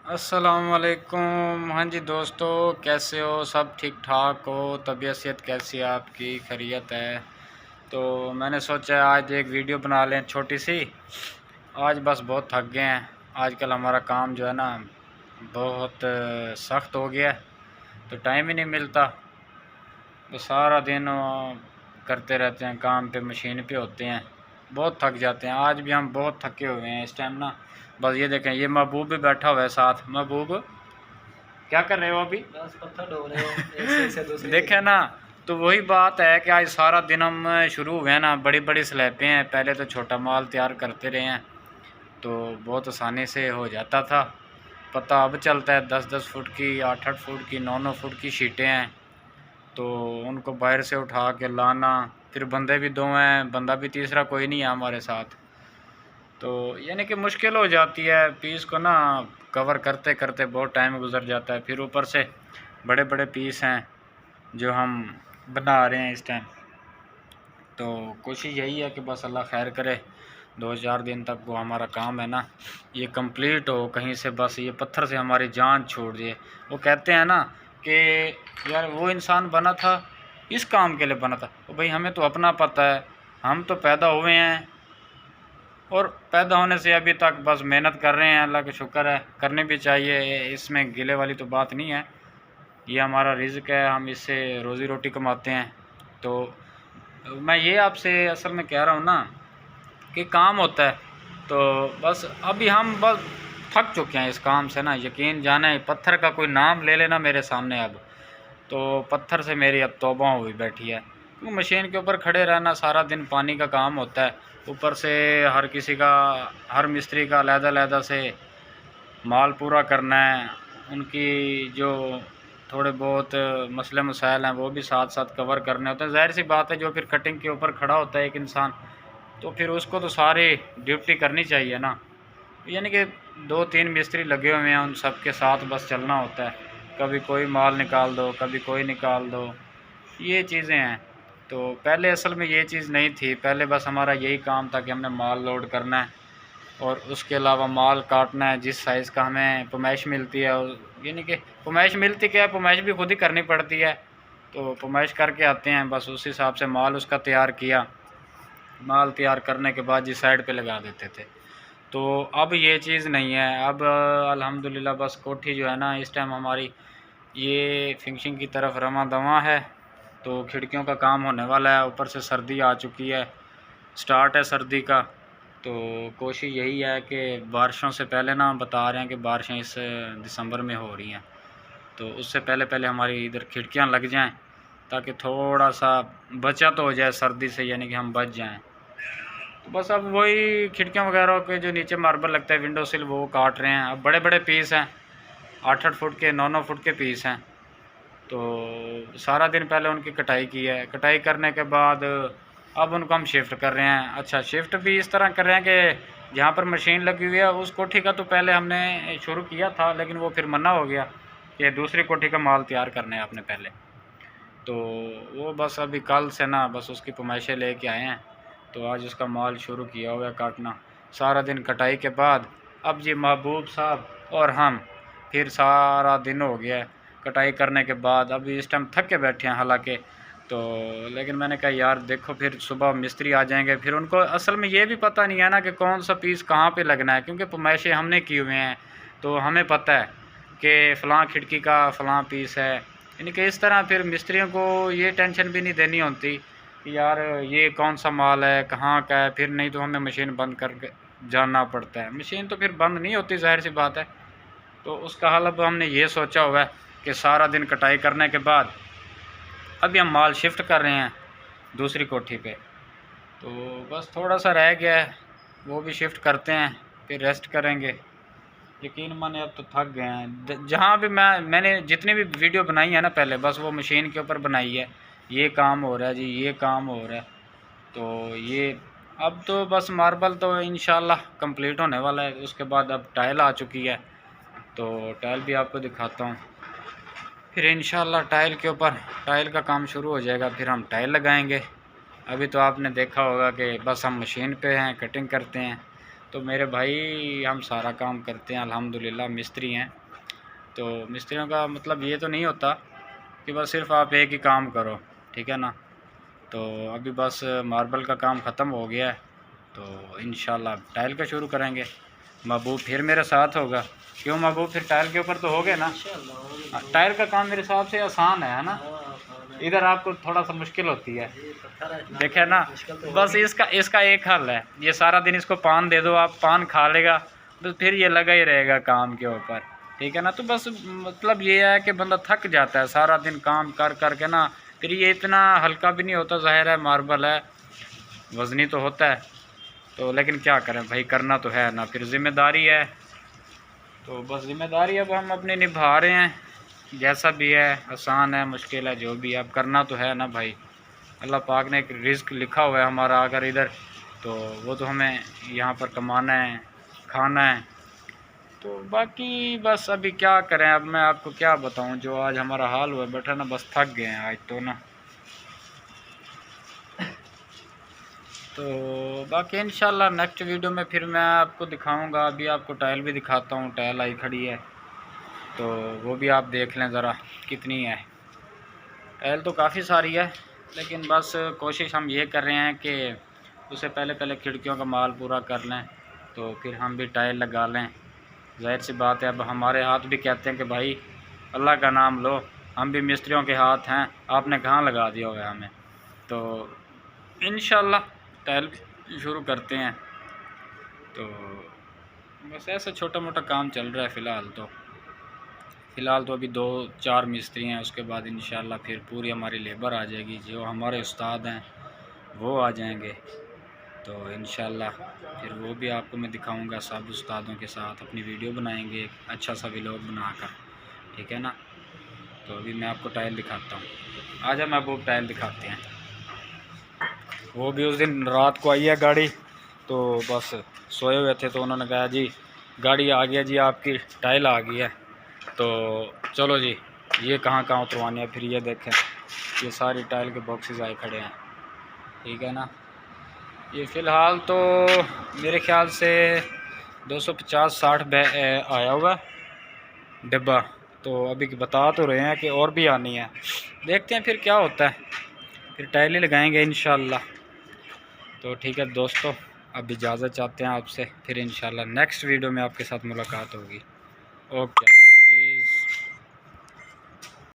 अस्सलामुअलैकुम। हाँ जी दोस्तों, कैसे हो? सब ठीक ठाक हो? तबीयत सेहत कैसी है आपकी? खैरियत है? तो मैंने सोचा आज एक वीडियो बना लें छोटी सी। आज बस बहुत थक गए हैं। आजकल हमारा काम जो है ना बहुत सख्त हो गया है, तो टाइम ही नहीं मिलता। तो सारा दिन करते रहते हैं, काम पे मशीन पे होते हैं, बहुत थक जाते हैं। आज भी हम बहुत थके हुए हैं इस टाइम ना। बस ये देखें, ये महबूब भी बैठा हुआ है साथ। महबूब, क्या कर रहे हो अभी? बस पत्थर ढो रहे हो एक साइड से दूसरी देखे साइड। ना, तो वही बात है कि आज सारा दिन हम शुरू हुए हैं ना, बड़ी बड़ी स्लैबें हैं। पहले तो छोटा माल तैयार करते रहे हैं, तो बहुत आसानी से हो जाता था। पता अब चलता है 10-10 फुट की, 8-8 फुट की, 9-9 फुट की शीटें हैं। तो उनको बाहर से उठा के लाना, फिर बंदे भी दो हैं, बंदा भी तीसरा कोई नहीं है हमारे साथ। तो यानी कि मुश्किल हो जाती है पीस को ना कवर करते करते, बहुत टाइम गुजर जाता है। फिर ऊपर से बड़े बड़े पीस हैं जो हम बना रहे हैं इस टाइम। तो कोशिश यही है कि बस अल्लाह खैर करे, 2-4 दिन तक वो हमारा काम है ना ये कंप्लीट हो कहीं से, बस ये पत्थर से हमारी जान छोड़ दिए। वो कहते हैं ना कि यार वो इंसान बना था, इस काम के लिए बना था। तो भाई हमें तो अपना पता है, हम तो पैदा हुए हैं और पैदा होने से अभी तक बस मेहनत कर रहे हैं। अल्लाह का शुक्र है, करनी भी चाहिए, इसमें गिले वाली तो बात नहीं है। ये हमारा रिज़्क है, हम इससे रोज़ी रोटी कमाते हैं। तो मैं ये आपसे असल में कह रहा हूँ ना कि काम होता है, तो बस अभी हम बस थक चुके हैं इस काम से ना। यकीन जाने, पत्थर का कोई नाम ले लेना मेरे सामने अब, तो पत्थर से मेरी अब तौबा हुई बैठी है। क्योंकि मशीन के ऊपर खड़े रहना सारा दिन, पानी का काम होता है। ऊपर से हर किसी का, हर मिस्त्री का अलहदा-अलहदा से माल पूरा करना है। उनकी जो थोड़े बहुत मसले मसाइल हैं वो भी साथ साथ कवर करने होते हैं। ज़ाहिर सी बात है, जो फिर कटिंग के ऊपर खड़ा होता है एक इंसान, तो फिर उसको तो सारी ड्यूटी करनी चाहिए ना। यानी कि 2-3 मिस्त्री लगे हुए हैं, उन सब के साथ बस चलना होता है। कभी कोई माल निकाल दो, कभी कोई निकाल दो, ये चीज़ें हैं। तो पहले असल में ये चीज़ नहीं थी। पहले बस हमारा यही काम था कि हमने माल लोड करना है और उसके अलावा माल काटना है। जिस साइज़ का हमें पुमैश मिलती है, यानी कि पुमैश मिलती क्या है, पुमैश भी खुद ही करनी पड़ती है। तो पुमैश करके आते हैं, बस उस हिसाब से माल उसका तैयार किया। माल तैयार करने के बाद जिस साइड पे लगा देते थे। तो अब ये चीज़ नहीं है। अब अल्हम्दुलिल्लाह बस कोठी जो है ना इस टाइम हमारी ये फिनिशिंग की तरफ रवां दवां है। तो खिड़कियों का काम होने वाला है। ऊपर से सर्दी आ चुकी है, स्टार्ट है सर्दी का। तो कोशिश यही है कि बारिशों से पहले ना, बता रहे हैं कि बारिशें इस दिसंबर में हो रही हैं, तो उससे पहले पहले हमारी इधर खिड़कियां लग जाएं, ताकि थोड़ा सा बचत हो जाए सर्दी से, यानी कि हम बच जाएं। तो बस अब वही खिड़कियां वगैरह के जो नीचे मार्बल लगता है, विंडो सिल, वो काट रहे हैं। अब बड़े बड़े पीस हैं, 8-8 फुट के, 9-9 फुट के पीस हैं। तो सारा दिन पहले उनकी कटाई की है। कटाई करने के बाद अब उनको हम शिफ्ट कर रहे हैं। अच्छा, शिफ्ट भी इस तरह कर रहे हैं कि जहाँ पर मशीन लगी हुई है उस कोठी का तो पहले हमने शुरू किया था, लेकिन वो फिर मना हो गया कि दूसरी कोठी का माल तैयार करना है आपने पहले। तो वो बस अभी कल से ना बस उसकी पुमाइशें लेके आए हैं। तो आज उसका माल शुरू किया हुआ है काटना। सारा दिन कटाई के बाद अब जी महबूब साहब और हम, फिर सारा दिन हो गया है कटाई करने के बाद। अभी इस टाइम थक के बैठे हैं हालांकि। तो लेकिन मैंने कहा यार देखो, फिर सुबह मिस्त्री आ जाएंगे, फिर उनको असल में ये भी पता नहीं है ना कि कौन सा पीस कहाँ पे लगना है, क्योंकि पुमाइशें हमने की हुए हैं। तो हमें पता है कि फ़लाँ खिड़की का फ़लाँ पीस है। यानी कि इस तरह फिर मिस्त्रियों को ये टेंशन भी नहीं देनी होती कि यार ये कौन सा माल है, कहाँ का है। फिर नहीं तो हमें मशीन बंद करके जानना पड़ता है। मशीन तो फिर बंद नहीं होती, ज़ाहिर सी बात है। तो उसका हल अब हमने ये सोचा हुआ है कि सारा दिन कटाई करने के बाद अभी हम माल शिफ्ट कर रहे हैं दूसरी कोठी पे। तो बस थोड़ा सा रह गया है, वो भी शिफ्ट करते हैं, फिर रेस्ट करेंगे। यकीन माने अब तो थक गए हैं। जहाँ भी मैंने जितनी भी वीडियो बनाई है ना पहले, बस वो मशीन के ऊपर बनाई है। ये काम हो रहा है जी, ये काम हो रहा है। तो ये अब तो बस मार्बल तो इंशाल्लाह कंप्लीट होने वाला है। उसके बाद अब टाइल आ चुकी है, तो टाइल भी आपको दिखाता हूँ। फिर इंशाल्लाह टाइल के ऊपर, टाइल का काम शुरू हो जाएगा, फिर हम टाइल लगाएंगे। अभी तो आपने देखा होगा कि बस हम मशीन पे हैं, कटिंग करते हैं। तो मेरे भाई हम सारा काम करते हैं अल्हम्दुलिल्लाह, मिस्त्री हैं। तो मिस्त्रियों का मतलब ये तो नहीं होता कि बस सिर्फ आप एक ही काम करो, ठीक है ना। तो अभी बस मार्बल का काम ख़त्म हो गया है, तो इंशाल्लाह टाइल का शुरू करेंगे। महबूब फिर मेरे साथ होगा। क्यों महबूब, फिर टाइल के ऊपर तो हो गए ना। इंशाल्लाह टाइल का काम मेरे हिसाब से आसान है ना। इधर आपको थोड़ा सा मुश्किल होती है, देखे ना। बस इसका एक हल है, ये सारा दिन इसको पान दे दो, आप पान खा लेगा, बस फिर ये लगा ही रहेगा काम के ऊपर, ठीक है ना। तो बस मतलब ये है कि बंदा थक जाता है सारा दिन काम कर कर के ना। फिर ये इतना हल्का भी नहीं होता, ज़ाहिर है मार्बल है, वज़नी तो होता है। तो लेकिन क्या करें भाई, करना तो है ना, फिर ज़िम्मेदारी है। तो बस ज़िम्मेदारी अब हम अपनी निभा रहे हैं, जैसा भी है, आसान है मुश्किल है जो भी है, अब करना तो है ना भाई। अल्लाह पाक ने एक रिज़्क लिखा हुआ है हमारा अगर इधर, तो वो तो हमें यहाँ पर कमाना है, खाना है। तो बाकी बस अभी क्या करें, अब मैं आपको क्या बताऊं, जो आज हमारा हाल हुआ बैठा ना, बस थक गए हैं आज तो ना। तो बाकी इंशाल्लाह नेक्स्ट वीडियो में फिर मैं आपको दिखाऊंगा। अभी आपको टाइल भी दिखाता हूँ, टाइल आई खड़ी है, तो वो भी आप देख लें ज़रा कितनी है। टाइल तो काफ़ी सारी है, लेकिन बस कोशिश हम ये कर रहे हैं कि उससे पहले खिड़कियों का माल पूरा कर लें, तो फिर हम भी टाइल लगा लें। ज़ाहिर सी बात है, अब हमारे हाथ भी कहते हैं कि भाई अल्लाह का नाम लो, हम भी मिस्त्रियों के हाथ हैं, आपने कहाँ लगा दिया हुआ है हमें। तो इंशाल्लाह टाइल शुरू करते हैं। तो बस ऐसा छोटा मोटा काम चल रहा है फ़िलहाल तो अभी 2-4 मिस्त्री हैं, उसके बाद इंशाल्लाह फिर पूरी हमारी लेबर आ जाएगी, जो हमारे उस्ताद हैं वो आ जाएंगे। तो इंशाल्लाह फिर वो भी आपको मैं दिखाऊंगा, सब उस्तादों के साथ अपनी वीडियो बनाएंगे, एक अच्छा सा व्लॉग बनाकर, ठीक है ना। तो अभी मैं आपको टाइल दिखाता हूँ, आजा महबूब टाइल दिखाते हैं। वो भी उस दिन रात को आई है गाड़ी, तो बस सोए हुए थे, तो उन्होंने कहा जी गाड़ी आ गया जी, आपकी टाइल आ गई है, तो चलो जी ये कहाँ उतरवानी है। फिर ये देखें, ये सारी टाइल के बॉक्सेस आए खड़े हैं, ठीक है ना। ये फ़िलहाल तो मेरे ख्याल से 250-60 आया हुआ डिब्बा। तो अभी बता तो रहे हैं कि और भी आनी है, देखते हैं फिर क्या होता है, फिर टाइल ही लगाएंगे इंशाल्लाह। तो ठीक है दोस्तों, अब इजाज़त चाहते हैं आपसे, फिर इंशाल्लाह नेक्स्ट वीडियो में आपके साथ मुलाकात होगी। ओके।